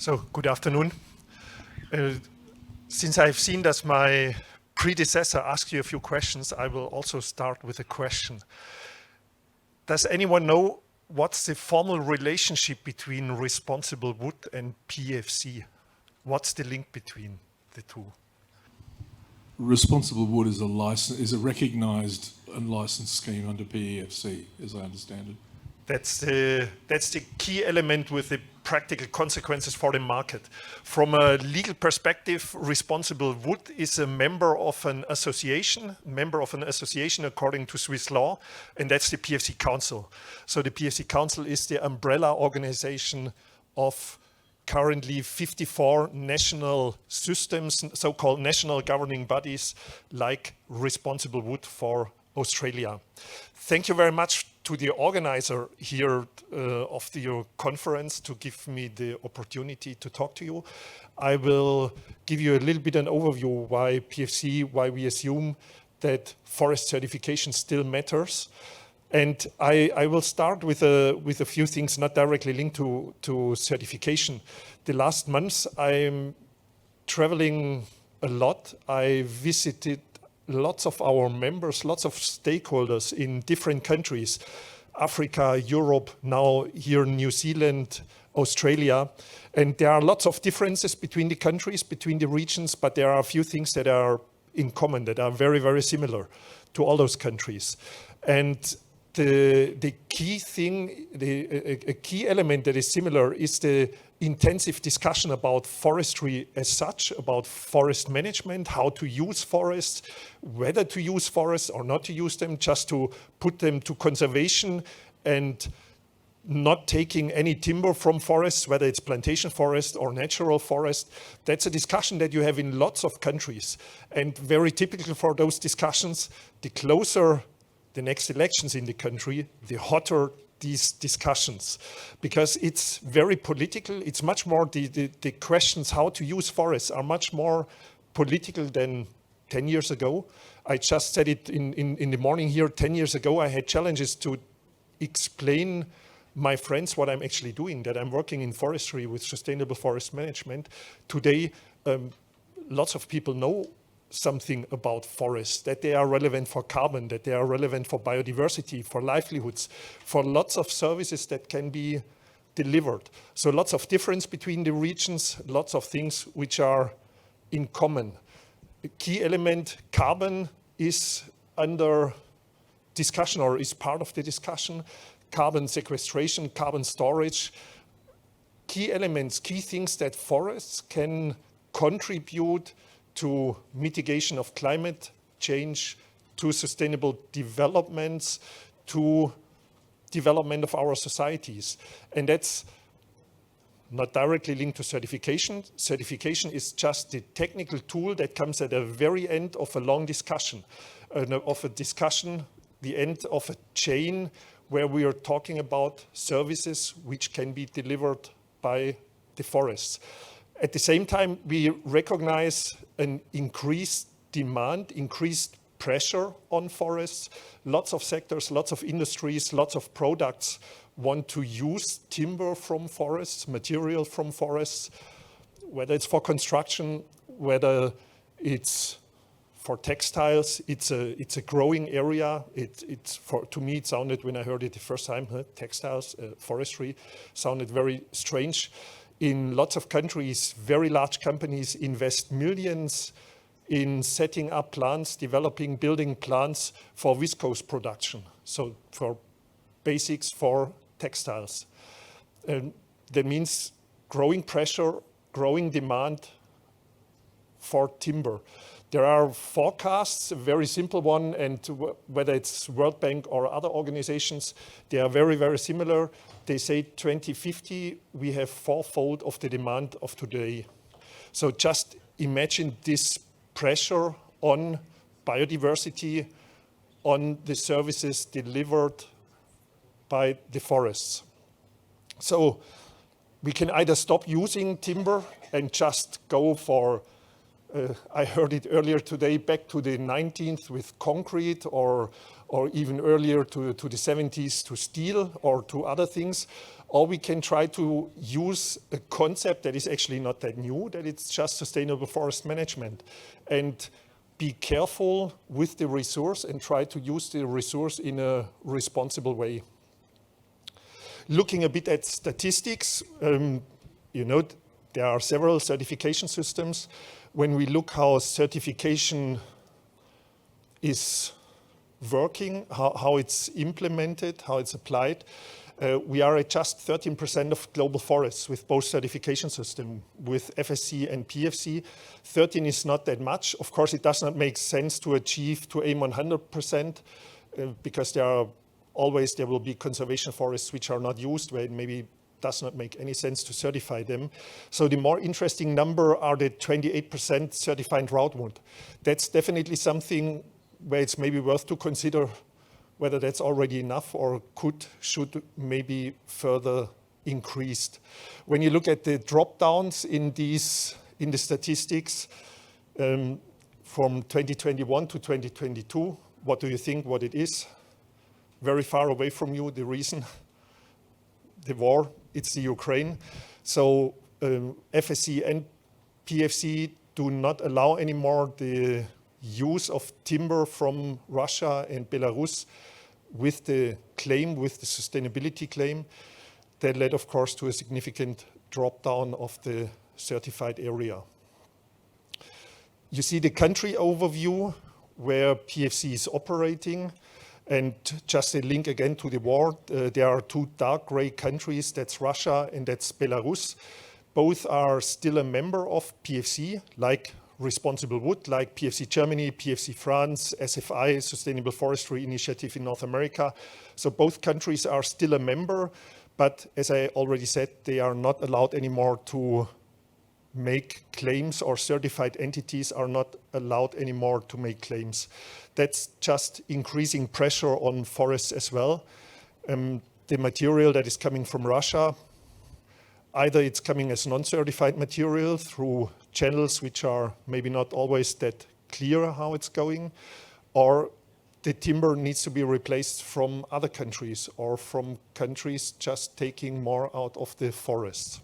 So, good afternoon. Since I've seen that my predecessor asked you a few questions, I will also start with a question. Does anyone know what's the formal relationship between responsible wood and PEFC? What's the link between the two? Responsible wood is a recognised and licensed scheme under PEFC, as I understand it. That's the key element with the practical consequences for the market. From a legal perspective, responsible wood is a member of an association according to Swiss law, and that's the PEFC Council. So the PEFC Council is the umbrella organization of currently 54 national systems, so-called national governing bodies, like Responsible Wood for Australia. Thank you very much to the organizer here of your conference to give me the opportunity to talk to you. I will give you a little bit an overview why PEFC, why we assume that forest certification still matters. And I will start with a few things not directly linked to certification. The last months I'm traveling a lot. I visited lots of our members, lots of stakeholders in different countries, Africa, Europe, now here in New Zealand, Australia. And there are lots of differences between the countries, between the regions, but there are a few things that are in common, that are very, very similar to all those countries. And the key thing, a key element that is similar is the intensive discussion about forestry as such, about forest management, how to use forests, whether to use forests or not to use them, just to put them to conservation and not taking any timber from forests, whether it's plantation forest or natural forest. That's a discussion that you have in lots of countries. And very typical for those discussions, the closer the next elections in the country, the hotter these discussions, because it's very political. It's much more, the questions how to use forests are much more political than 10 years ago. I just said it in the morning here, 10 years ago, I had challenges to explain my friends what I'm actually doing, that I'm working in forestry with sustainable forest management. Today, lots of people know something about forests, that they are relevant for carbon, that they are relevant for biodiversity, for livelihoods, for lots of services that can be delivered. So lots of difference between the regions, lots of things which are in common. A key element, carbon, is under discussion or is part of the discussion. Carbon sequestration, carbon storage, key elements, key things that forests can contribute to mitigation of climate change, to sustainable developments, to development of our societies. And that's not directly linked to certification. Certification is just the technical tool that comes at the very end of a long discussion, the end of a chain where we are talking about services which can be delivered by the forests. At the same time, we recognize an increased demand, increased pressure on forests. Lots of sectors, lots of industries, lots of products want to use timber from forests, material from forests, whether it's for construction, whether it's for textiles. It's a growing area. To me, it sounded, when I heard it the first time, textiles, forestry, sounded very strange. In lots of countries, very large companies invest millions in setting up plants, developing, building plants for viscose production. So for basics for textiles. That means growing pressure, growing demand for timber. There are forecasts, a very simple one, and whether it's World Bank or other organizations, they are very, very similar. They say 2050, we have fourfold of the demand of today. So just imagine this pressure on biodiversity, on the services delivered by the forests. So we can either stop using timber and just go for I heard it earlier today, back to the 19th with concrete or or even earlier to the 70s to steel or to other things. Or we can try to use a concept that is actually not that new, that it's just sustainable forest management. And be careful with the resource and try to use the resource in a responsible way. Looking a bit at statistics, you know, there are several certification systems. When we look how certification is working, how it's implemented, how it's applied, we are at just 13% of global forests with both certification systems, with FSC and PEFC. 13 is not that much. Of course, it does not make sense to aim 100%, because there will be conservation forests which are not used, where it maybe does not make any sense to certify them. So the more interesting number are the 28% certified rootwood. That's definitely something where it's maybe worth to consider whether that's already enough or should maybe further increased. When you look at the drop downs in the statistics from 2021 to 2022, what do you think what it is? Very far away from you, the reason, the war, it's the Ukraine. So FSC and PEFC do not allow anymore the use of timber from Russia and Belarus with the sustainability claim. That led, of course, to a significant drop down of the certified area. You see the country overview where PEFC is operating. And just a link again to the war, there are two dark gray countries, that's Russia and that's Belarus. Both are still a member of PEFC, like Responsible Wood, like PEFC Germany, PEFC France, SFI, Sustainable Forestry Initiative in North America. So both countries are still a member, but as I already said, they are not allowed anymore to make claims, or certified entities are not allowed anymore to make claims. That's just increasing pressure on forests as well. The material that is coming from Russia, either it's coming as non-certified material through channels which are maybe not always that clear how it's going, or the timber needs to be replaced from other countries or from countries just taking more out of the forests.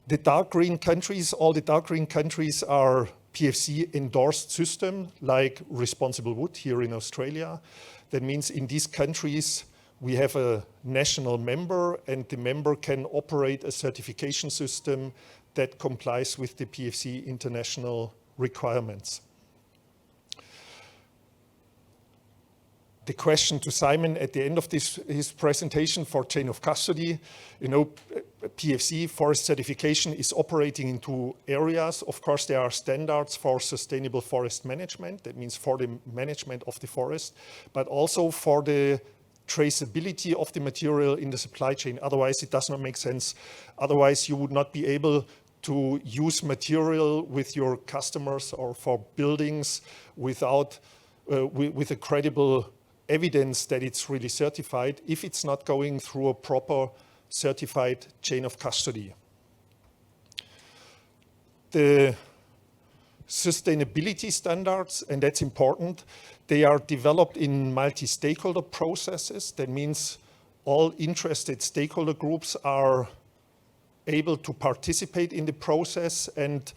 The dark green countries, all the dark green countries are PEFC endorsed system, like Responsible Wood here in Australia. That means in these countries, we have a national member, and the member can operate a certification system that complies with the PEFC International requirements. The question to Simon at the end of his presentation for chain of custody, you know, PEFC forest certification is operating in two areas. Of course, there are standards for sustainable forest management. That means for the management of the forest, but also for the traceability of the material in the supply chain. Otherwise, it does not make sense. Otherwise, you would not be able to use material with your customers or for buildings without with a credible evidence that it's really certified if it's not going through a proper certified chain of custody. The sustainability standards, and that's important, they are developed in multi-stakeholder processes. That means all interested stakeholder groups are able to participate in the process and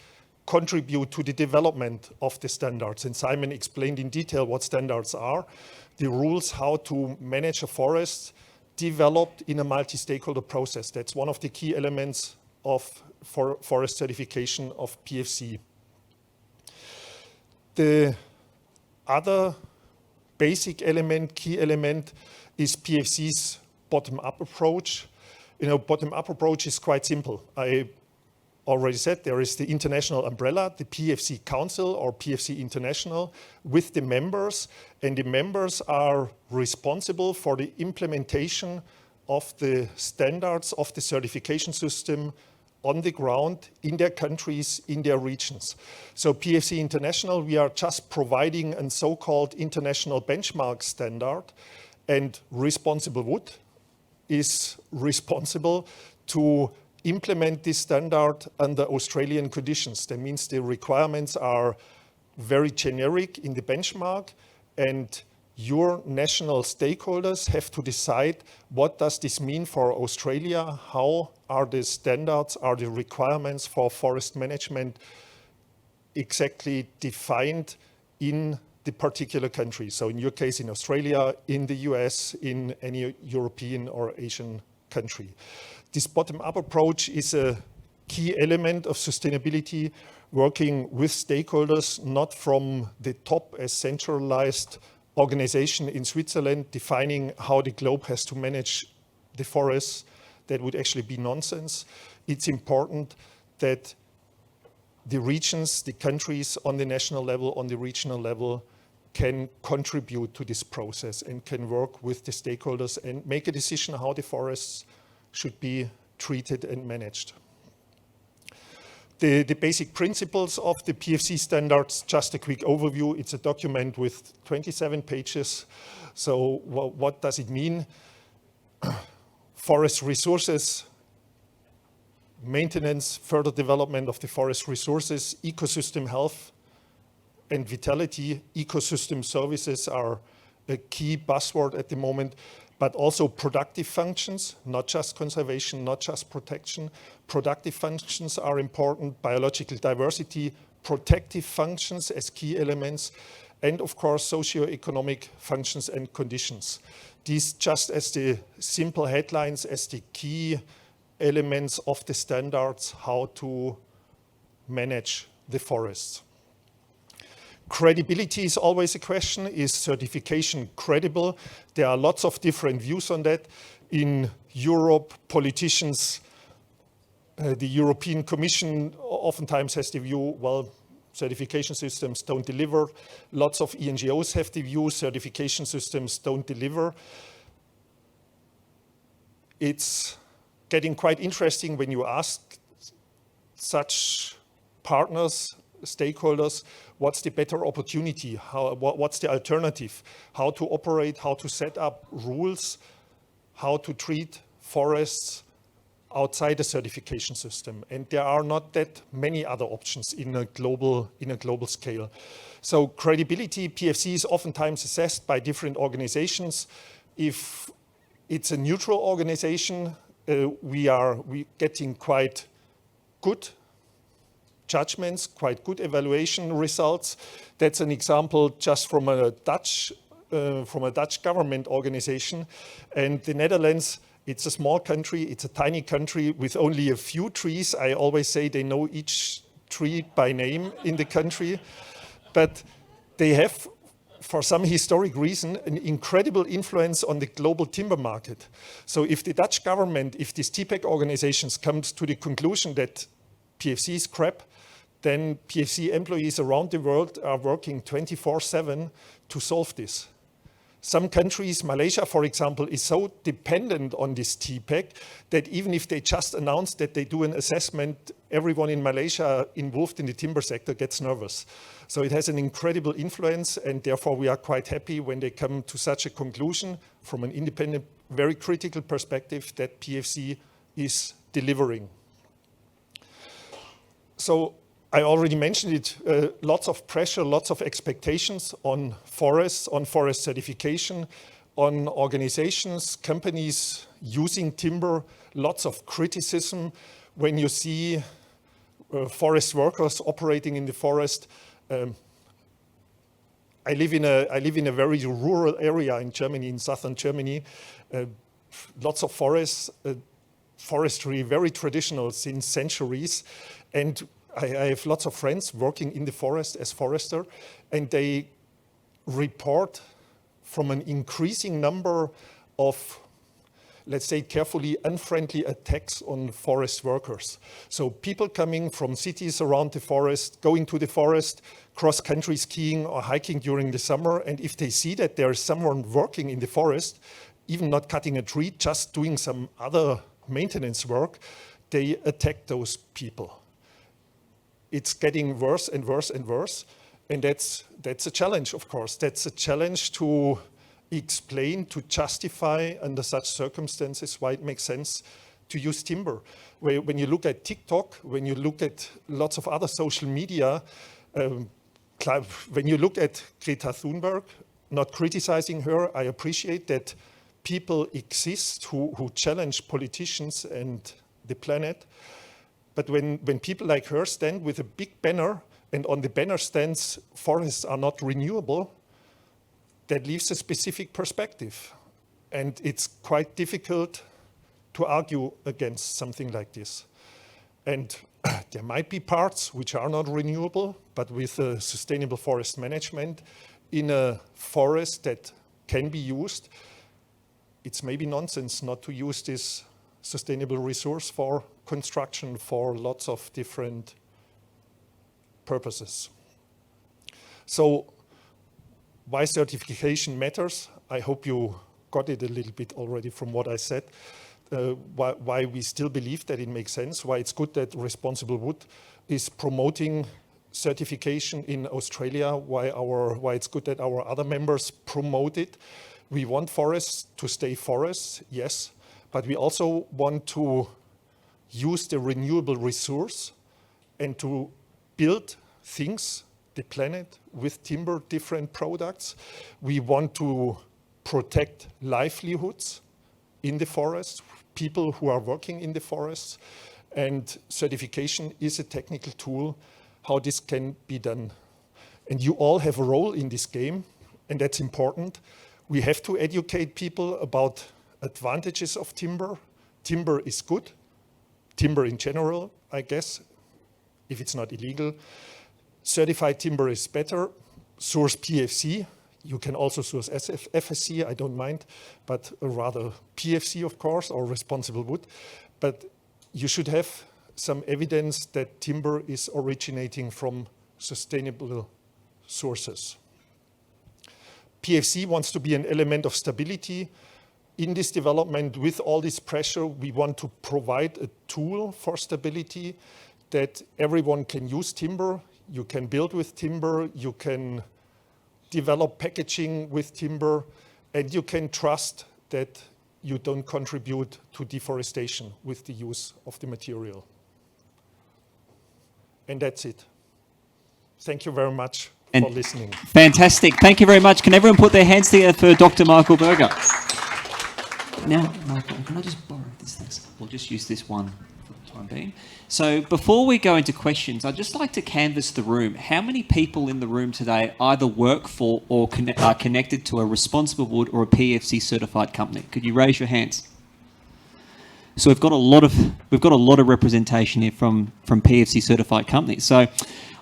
contribute to the development of the standards. And Simon explained in detail what standards are. The rules how to manage a forest developed in a multi-stakeholder process. That's one of the key elements for forest certification of PEFC. The other basic element, key element, is PEFC's bottom-up approach. You know, bottom-up approach is quite simple. I already said there is the international umbrella, the PEFC Council or PEFC International, with the members, and the members are responsible for the implementation of the standards of the certification system on the ground in their countries, in their regions. So PEFC International, we are just providing a so-called international benchmark standard, and Responsible Wood is responsible to implement this standard under Australian conditions. That means the requirements are very generic in the benchmark, and your national stakeholders have to decide what does this mean for Australia, how are the standards, are the requirements for forest management exactly defined in the particular country. So in your case, in Australia, in the US, in any European or Asian country. This bottom-up approach is a key element of sustainability, working with stakeholders, not from the top as centralized organization in Switzerland defining how the globe has to manage the forests. That would actually be nonsense. It's important that the regions, the countries on the national level, on the regional level, can contribute to this process and can work with the stakeholders and make a decision how the forests should be treated and managed. The basic principles of the PEFC standards, just a quick overview. It's a document with 27 pages. So what does it mean? Forest resources, maintenance, further development of the forest resources, ecosystem health and vitality. Ecosystem services are a key buzzword at the moment, but also productive functions, not just conservation, not just protection. Productive functions are important, biological diversity, protective functions as key elements, and of course, socio-economic functions and conditions. These just as the simple headlines, as the key elements of the standards, how to manage the forests. Credibility is always a question. Is certification credible? There are lots of different views on that. In Europe, politicians, the European Commission oftentimes has the view, well, certification systems don't deliver. Lots of NGOs have the view certification systems don't deliver. It's getting quite interesting when you ask such partners, stakeholders, what's the better opportunity? What's the alternative? How to operate, how to set up rules, how to treat forests outside the certification system. And there are not that many other options in a global scale. So credibility, PEFC is oftentimes assessed by different organizations. If it's a neutral organization, we're getting quite good judgments, quite good evaluation results. That's an example just from a Dutch government organization. And the Netherlands, it's a small country, it's a tiny country with only a few trees. I always say they know each tree by name in the country. But they have, for some historic reason, an incredible influence on the global timber market. So if the Dutch government, if these TPEC organizations comes to the conclusion that PEFC is crap, then PEFC employees around the world are working 24/7 to solve this. Some countries, Malaysia, for example, is so dependent on this TPEC that even if they just announce that they do an assessment, everyone in Malaysia involved in the timber sector gets nervous. So it has an incredible influence, and therefore we are quite happy when they come to such a conclusion from an independent, very critical perspective that PEFC is delivering. So I already mentioned it, lots of pressure, lots of expectations on forests, on forest certification, on organizations, companies using timber, lots of criticism when you see forest workers operating in the forest. I live in a very rural area in Germany, in southern Germany. Lots of forests, forestry, very traditional since centuries. And I have lots of friends working in the forest as forester, and they report from an increasing number of, let's say carefully, unfriendly attacks on forest workers. So people coming from cities around the forest, going to the forest, cross-country skiing or hiking during the summer, and if they see that there is someone working in the forest, even not cutting a tree, just doing some other maintenance work, they attack those people. It's getting worse and worse and worse, and that's a challenge, of course. That's a challenge to explain, to justify under such circumstances why it makes sense to use timber. When you look at TikTok, when you look at lots of other social media, when you look at Greta Thunberg, not criticizing her. I appreciate that people exist who challenge politicians and the planet. But when people like her stand with a big banner, and on the banner stands forests are not renewable, that leaves a specific perspective. And it's quite difficult to argue against something like this. And there might be parts which are not renewable, but with a sustainable forest management in a forest that can be used, it's maybe nonsense not to use this sustainable resource for construction for lots of different purposes. So why certification matters, I hope you got it a little bit already from what I said. Why we still believe that it makes sense, why it's good that Responsible Wood is promoting certification in Australia, why it's good that our other members promote it. We want forests to stay forests, yes, but we also want to use the renewable resource and to build things, the planet, with timber, different products. We want to protect livelihoods in the forest, people who are working in the forests, and certification is a technical tool how this can be done. And you all have a role in this game, and that's important. We have to educate people about advantages of timber. Timber is good. Timber in general, I guess, if it's not illegal. Certified timber is better. Source PEFC. You can also source FSC, I don't mind, but rather PEFC, of course, or Responsible Wood. But you should have some evidence that timber is originating from sustainable sources. PEFC wants to be an element of stability. In this development, with all this pressure, we want to provide a tool for stability that everyone can use timber. You can build with timber, you can develop packaging with timber, and you can trust that you don't contribute to deforestation with the use of the material. And that's it. Thank you very much for listening. Fantastic. Thank you very much. Can everyone put their hands together for Dr. Michael Berger? Now, Michael, can I just borrow this? Thanks. We'll just use this one for the time being. So before we go into questions, I'd just like to canvass the room. How many people in the room today either work for or are connected to a Responsible Wood or a PEFC certified company? Could you raise your hands? So we've got a lot of representation here from PEFC certified companies. So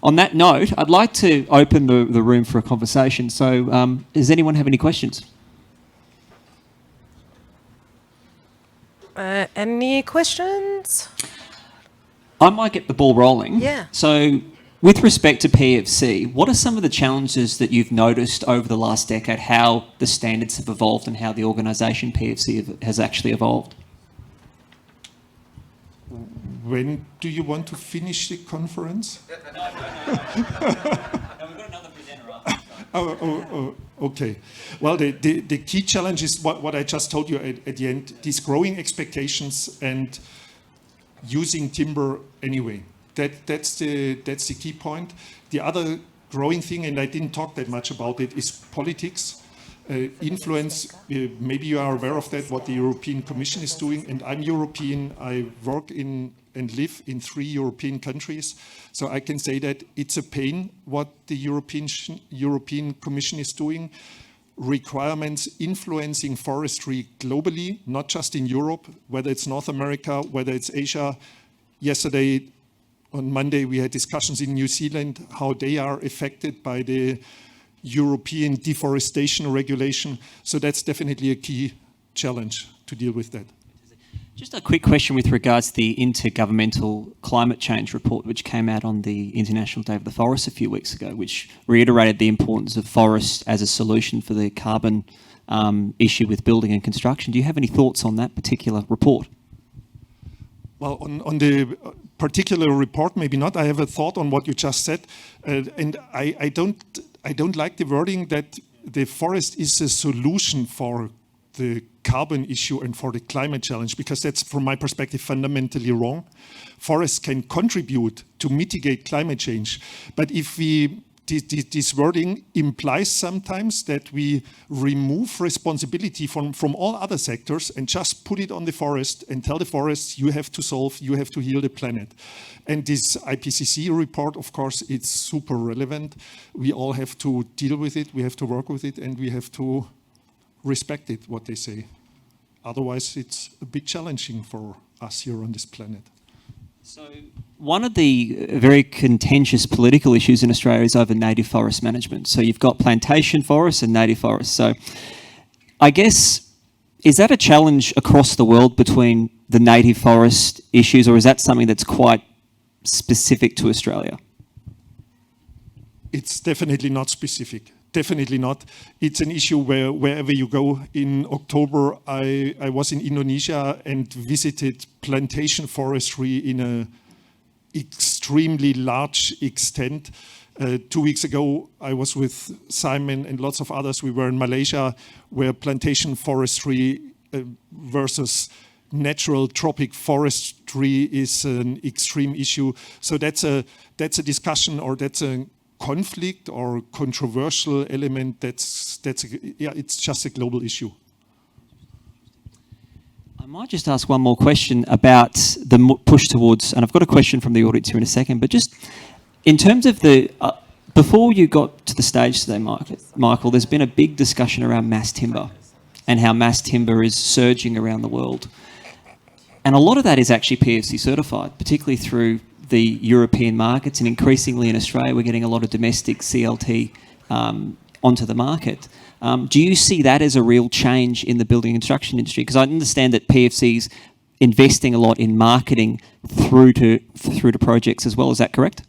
on that note, I'd like to open the room for a conversation. So does anyone have any questions? Any questions? I might get the ball rolling. Yeah. So with respect to PEFC, what are some of the challenges that you've noticed over the last decade, how the standards have evolved and how the organisation PEFC has actually evolved? When do you want to finish the conference? No, we've got another presenter after. Okay. Well, the key challenge is what I just told you at the end, these growing expectations and using timber anyway. That's the key point. The other growing thing, and I didn't talk that much about it, is politics. Influence, maybe you are aware of that, what the European Commission is doing, and I'm European, I work in and live in 3 European countries, so I can say that it's a pain what the European Commission is doing. Requirements influencing forestry globally, not just in Europe, whether it's North America, whether it's Asia. Yesterday, on Monday, we had discussions in New Zealand, how they are affected by the European deforestation regulation. So that's definitely a key challenge to deal with that. Just a quick question with regards to the Intergovernmental Climate Change report, which came out on the International Day of the Forest a few weeks ago, which reiterated the importance of forests as a solution for the carbon issue with building and construction. Do you have any thoughts on that particular report? Well, on the particular report, maybe not. I have a thought on what you just said, and I don't like the wording that the forest is a solution for the carbon issue and for the climate challenge, because that's, from my perspective, fundamentally wrong. Forests can contribute to mitigate climate change, but if we this wording implies sometimes that we remove responsibility from all other sectors and just put it on the forest and tell the forest, you have to solve, you have to heal the planet. And this IPCC report, of course, it's super relevant. We all have to deal with it, we have to work with it, and we have to respect it, what they say. Otherwise, it's a bit challenging for us here on this planet. So one of the very contentious political issues in Australia is over native forest management. So you've got plantation forests and native forests. So I guess, is that a challenge across the world between the native forest issues, or is that something that's quite specific to Australia? It's definitely not specific. Definitely not. It's an issue where wherever you go. In October, I was in Indonesia and visited plantation forestry in an extremely large extent. 2 weeks ago, I was with Simon and lots of others. We were in Malaysia, where plantation forestry versus natural tropic forestry is an extreme issue. So that's a discussion, or that's a conflict or controversial element. It's just a global issue. I might just ask one more question about the push towards, and I've got a question from the audience here in a second, but just in terms of the, before you got to the stage today, Michael, there's been a big discussion around mass timber and how mass timber is surging around the world. And a lot of that is actually PEFC certified, particularly through the European markets, and increasingly in Australia, we're getting a lot of domestic CLT onto the market. Do you see that as a real change in the building and construction industry? Because I understand that PEFC's investing a lot in marketing through to projects as well. Is that correct?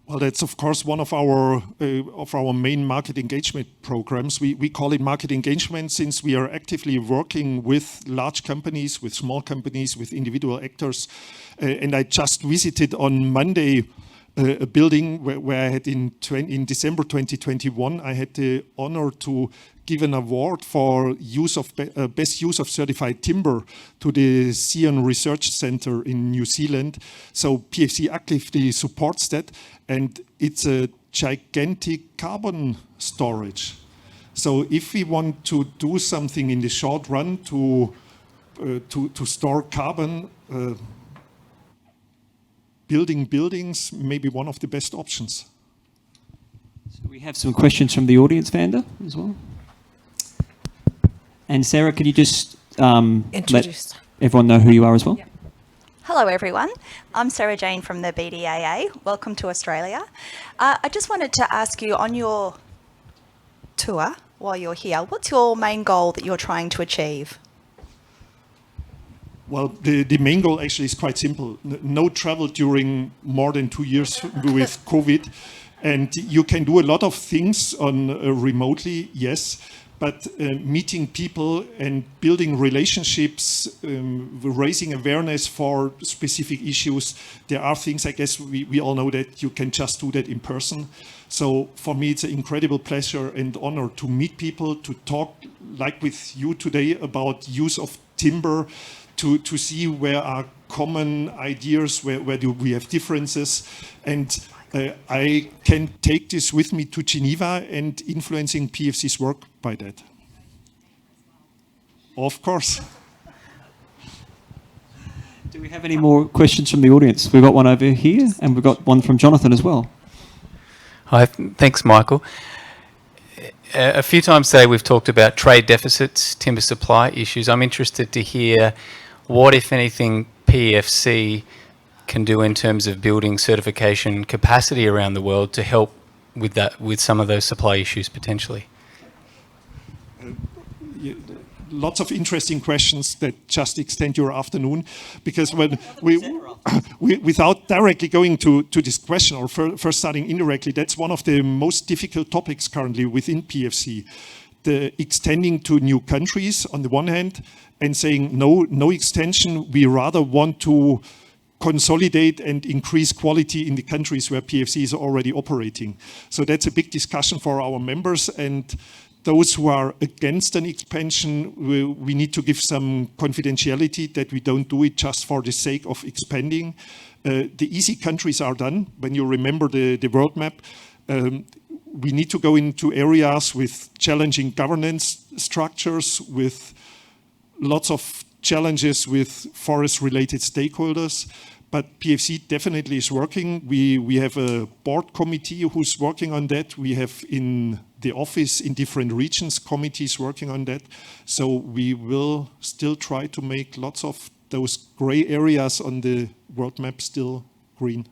Well, that's of course one of our main market engagement programs. We call it market engagement since we are actively working with large companies, with small companies, with individual actors. And I just visited on Monday a building where I had in December 2021, I had the honor to give an award for best use of certified timber to the Sion Research Centre in New Zealand. So PEFC actively supports that, and it's a gigantic carbon storage. So if we want to do something in the short run to store carbon, building buildings may be one of the best options. So we have some questions from the audience, Vanda, as well. And Sarah, could you just let everyone know who you are as well? Yep. Hello everyone, I'm Sarah Jane from the BDAA. Welcome to Australia. I just wanted to ask you, on your tour while you're here, what's your main goal that you're trying to achieve? Well, the main goal actually is quite simple. No travel during more than 2 years with COVID. And you can do a lot of things on remotely, yes, but meeting people and building relationships, raising awareness for specific issues, there are things, I guess we all know that you can just do that in person. So for me, it's an incredible pleasure and honor to meet people, to talk like with you today about use of timber, to see where are common ideas, where do we have differences. And I can take this with me to Geneva and influencing PEFC's work by that. Of course. Do we have any more questions from the audience? We've got one over here, and we've got one from Jonathan as well. Hi, thanks, Michael. A few times today we've talked about trade deficits, timber supply issues. I'm interested to hear what, if anything, PEFC can do in terms of building certification capacity around the world to help with that, with some of those supply issues potentially. Lots of interesting questions that just extend your afternoon, because when we without directly going to this question, or first starting indirectly, that's one of the most difficult topics currently within PEFC. The extending to new countries on the one hand, and saying no extension, we rather want to consolidate and increase quality in the countries where PEFC is already operating. So that's a big discussion for our members, and those who are against an expansion, we need to give some confidentiality that we don't do it just for the sake of expanding. The easy countries are done. When you remember the world map, we need to go into areas with challenging governance structures, with lots of challenges with forest-related stakeholders. But PEFC definitely is working. We have a board committee who's working on that. We have in the office in different regions committees working on that. So we will still try to make lots of those gray areas on the world map still green.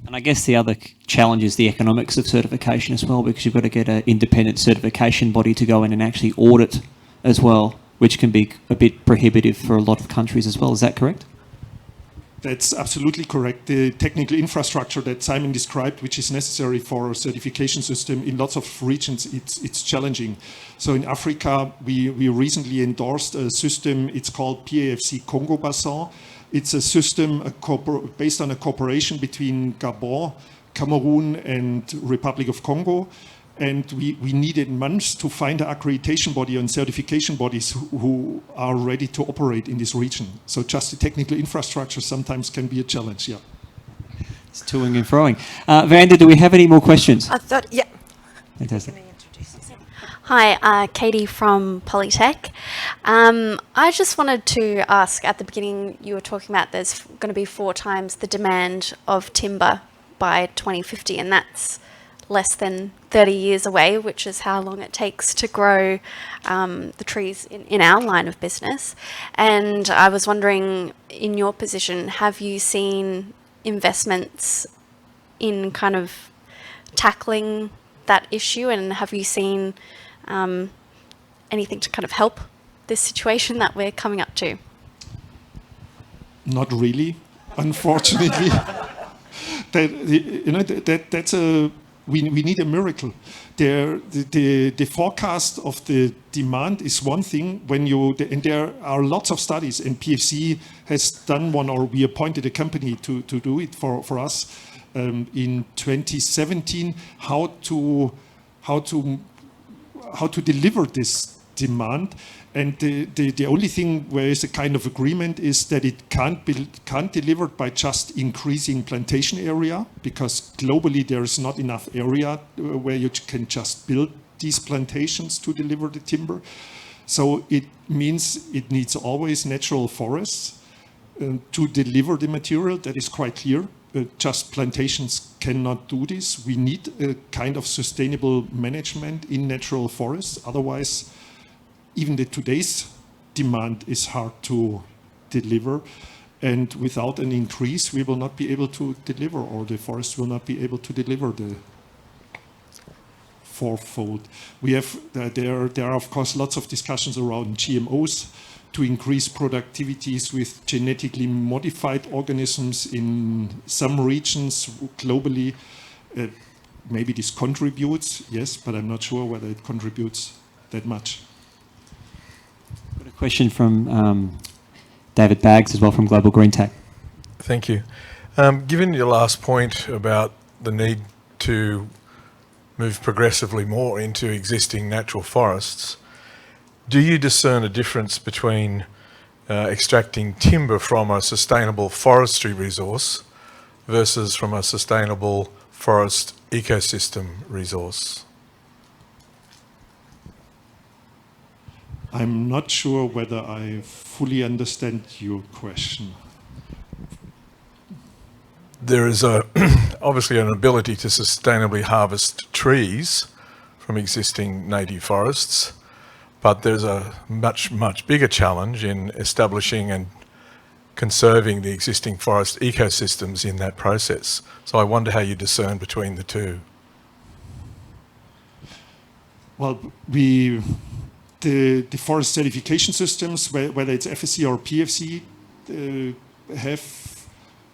And I guess the other challenge is the economics of certification as well, because you've got to get an independent certification body to go in and actually audit as well, which can be a bit prohibitive for a lot of countries as well. Is that correct? That's absolutely correct. The technical infrastructure that Simon described, which is necessary for a certification system in lots of regions, it's challenging. So in Africa, we recently endorsed a system, it's called PEFC Congo Bassin. It's a system based on a cooperation between Gabon, Cameroon, and Republic of Congo. And we needed months to find an accreditation body and certification bodies who are ready to operate in this region. So just the technical infrastructure sometimes can be a challenge, yeah. It's toing and froing. Vanda, do we have any more questions? I thought, yeah. Fantastic. Hi, Katie from Polytech. I just wanted to ask, at the beginning you were talking about there's going to be 4 times the demand of timber by 2050, and that's less than 30 years away, which is how long it takes to grow the trees in our line of business. And I was wondering, in your position, have you seen investments in kind of tackling that issue, and have you seen anything to kind of help this situation that we're coming up to? Not really, unfortunately. That's a we need a miracle. The forecast of the demand is one thing. And there are lots of studies, and PEFC has done one, or we appointed a company to do it for us in 2017. How to deliver this demand. And the only thing where is a kind of agreement is that it can't deliver by just increasing plantation area, because globally there is not enough area where you can just build these plantations to deliver the timber. So it means it needs always natural forests to deliver the material. That is quite clear. Just plantations cannot do this. We need a kind of sustainable management in natural forests. Otherwise, even today's demand is hard to deliver. And without an increase, we will not be able to deliver, or the forests will not be able to deliver the fourfold. There are, of course, lots of discussions around GMOs to increase productivities with genetically modified organisms in some regions globally. Maybe this contributes, yes, but I'm not sure whether it contributes that much. Got a question from David Baggs as well from Global Green Tech. Thank you. Given your last point about the need to move progressively more into existing natural forests, do you discern a difference between extracting timber from a sustainable forestry resource versus from a sustainable forest ecosystem resource? I'm not sure whether I fully understand your question. There is obviously an ability to sustainably harvest trees from existing native forests, but there's a much, much bigger challenge in establishing and conserving the existing forest ecosystems in that process. So I wonder how you discern between the two. Well, the forest certification systems, whether it's FSC or PEFC, have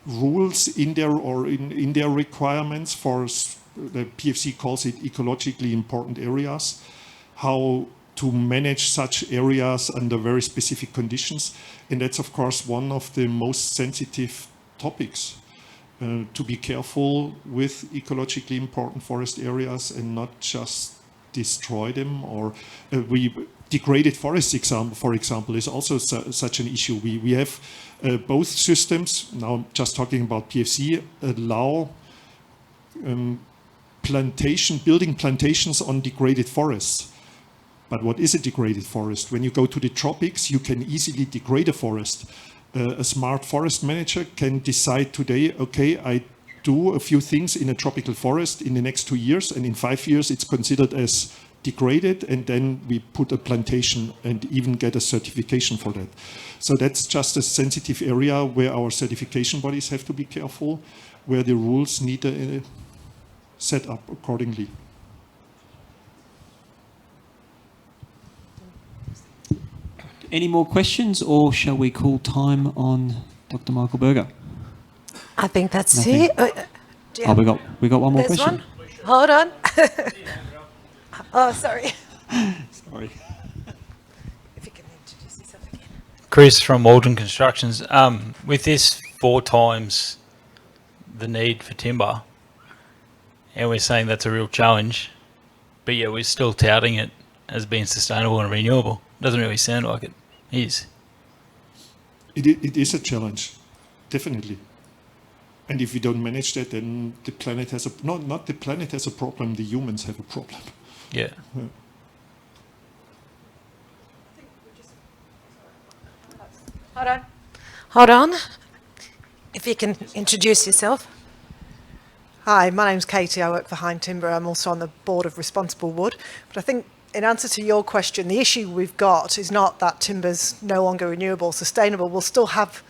rules in there or in their requirements for, the PEFC calls it ecologically important areas, how to manage such areas under very specific conditions. And that's, of course, one of the most sensitive topics, to be careful with ecologically important forest areas and not just destroy them. Or degraded forest, for example, is also such an issue. We have both systems, now I'm just talking about PEFC, allow building plantations on degraded forests. But what is a degraded forest? When you go to the tropics, you can easily degrade a forest. A smart forest manager can decide today, okay, I do a few things in a tropical forest in the next 2 years, and in 5 years it's considered as degraded, and then we put a plantation and even get a certification for that. So that's just a sensitive area where our certification bodies have to be careful, where the rules need a set up accordingly. Any more questions, or shall we call time on Dr. Michael Berger? I think that's Nothing. it. Oh, we got one more There's question. one. Hold on. Oh, sorry. Sorry. If you can introduce yourself again. Chris from Waldron Constructions. With this 4 times the need for timber, and we're saying that's a real challenge, but yet we're still touting it as being sustainable and renewable. Doesn't really sound like it is. It is a challenge, definitely. And if we don't manage that, then the planet has not the planet has a problem, the humans have a problem. Yeah. Hold on. Hold on. If you can introduce yourself. Hi, my name's Katie. I work for Hine Timber. I'm also on the board of Responsible Wood. But I think in answer to your question, the issue we've got is not that timber's no longer renewable, sustainable. We'll still have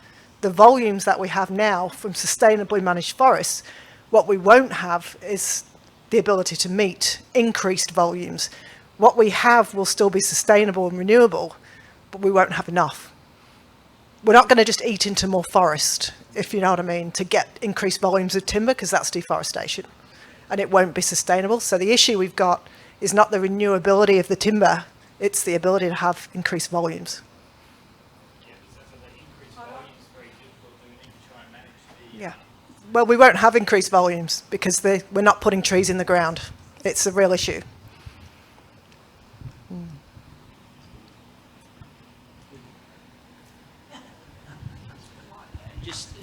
the volumes that we have now from sustainably managed forests. What we won't have is the ability to meet increased volumes. What we have will still be sustainable and renewable, but we won't have enough. We're not going to just eat into more forest, if you know what I mean, to get increased volumes of timber, because that's deforestation, and it won't be sustainable. So the issue we've got is not the renewability of the timber, it's the ability to have increased volumes. Yeah. Well, we won't have increased volumes because we're not putting trees in the ground. It's a real issue.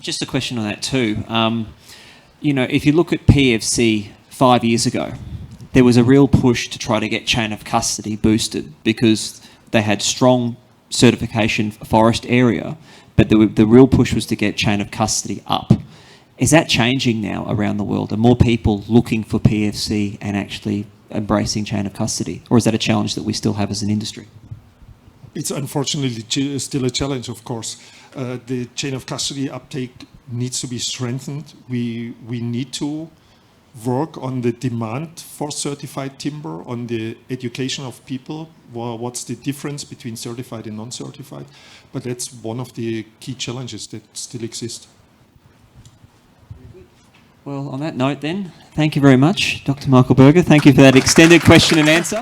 Just a question on that too. You know, if you look at PEFC 5 years ago, there was a real push to try to get chain of custody boosted because they had strong certification forest area, but the real push was to get chain of custody up. Is that changing now around the world? Are more people looking for PEFC and actually embracing chain of custody? Or is that a challenge that we still have as an industry? It's unfortunately still a challenge, of course. The chain of custody uptake needs to be strengthened. We need to work on the demand for certified timber, on the education of people. What's the difference between certified and non-certified? But that's one of the key challenges that still exist. Well, on that note then, thank you very much, Dr. Michael Berger. Thank you for that extended question and answer.